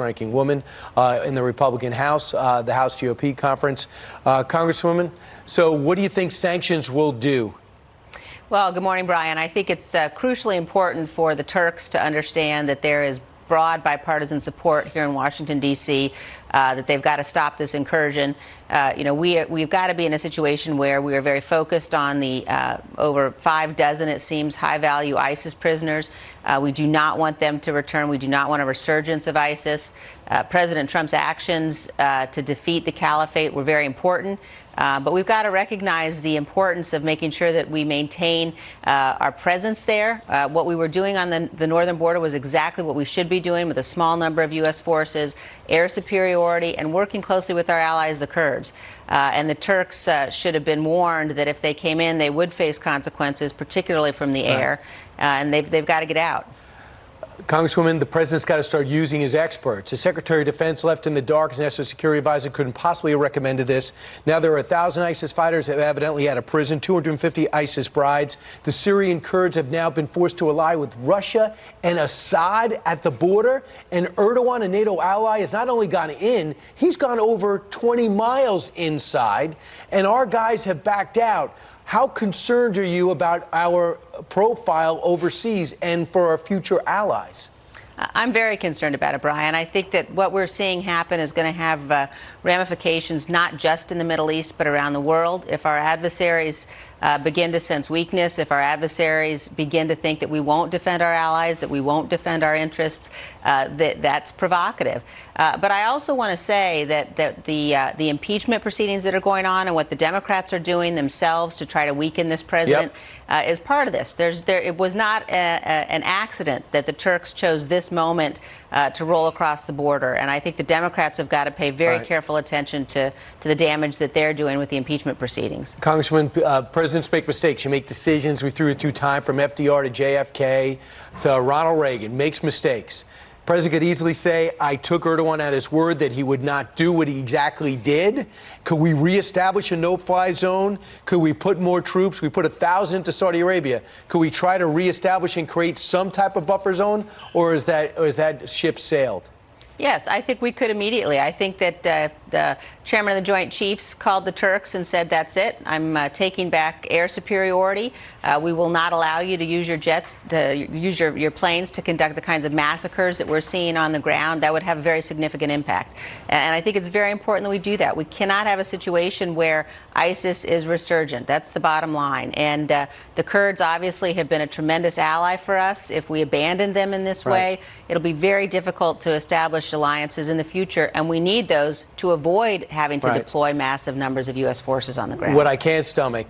Ranking woman in the Republican House, the House GOP conference. Congresswoman, so what do you think sanctions will do? Well, good morning, Brian. I think it's crucially important for the Turks to understand that there is broad bipartisan support here in Washington, D.C., that they've got to stop this incursion. We've got to be in a situation where we are very focused on the over 6, it seems, high-value ISIS prisoners. We do not want them to return. We do not want a resurgence of ISIS. President Trump's actions to defeat the caliphate were very important. But we've got to recognize the importance of making sure that we maintain our presence there. What we were doing on the northern border was exactly what we should be doing, with a small number of U.S. forces, air superiority, and working closely with our allies, the Kurds. And the Turks should have been warned that if they came in, they would face consequences, particularly from the air. And they've got to get out. Congresswoman, the president's got to start using his experts. His Secretary of Defense left in the dark. His National Security Advisor couldn't possibly have recommended this. Now there are 1,000 ISIS fighters that evidently out of prison, 250 ISIS brides. The Syrian Kurds have now been forced to ally with Russia and Assad at the border. And Erdogan, a NATO ally, has not only gone in, he's gone over 20 miles inside. And our guys have backed out. How concerned are you about our profile overseas and for our future allies? I'm very concerned about it, Brian. I think that what we're seeing happen is going to have ramifications not just in the Middle East, but around the world. If our adversaries begin to sense weakness, if our adversaries begin to think that we won't defend our allies, that we won't defend our interests, that's provocative. But I also want to say that the impeachment proceedings that are going on and what the Democrats are doing themselves to try to weaken this president is part of this. It was not an accident that the Turks chose this moment to roll across the border. And I think the Democrats have got to pay very careful attention to the damage that they're doing with the impeachment proceedings. Congressman, presidents make mistakes. You make decisions. We threw it through time from FDR to JFK to Ronald Reagan. Makes mistakes. The president could easily say, I took Erdogan at his word that he would not do what he exactly did. Could we reestablish a no-fly zone? Could we put more troops? We put 1,000 to Saudi Arabia. Could we try to reestablish and create some type of buffer zone? Or is that ship sailed? Yes, I think we could immediately. I think that the chairman of the Joint Chiefs called the Turks and said, that's it. I'm taking back air superiority. We will not allow you to use your jets, to use your planes to conduct the kinds of massacres that we're seeing on the ground. That would have a very significant impact. And I think it's very important that we do that. We cannot have a situation where ISIS is resurgent. That's the bottom line. And the Kurds obviously have been a tremendous ally for us. If we abandon them in this way, it'll be very difficult to establish alliances in the future, and we need those to avoid having to deploy massive numbers of U.S. forces on the ground. What I can't stomach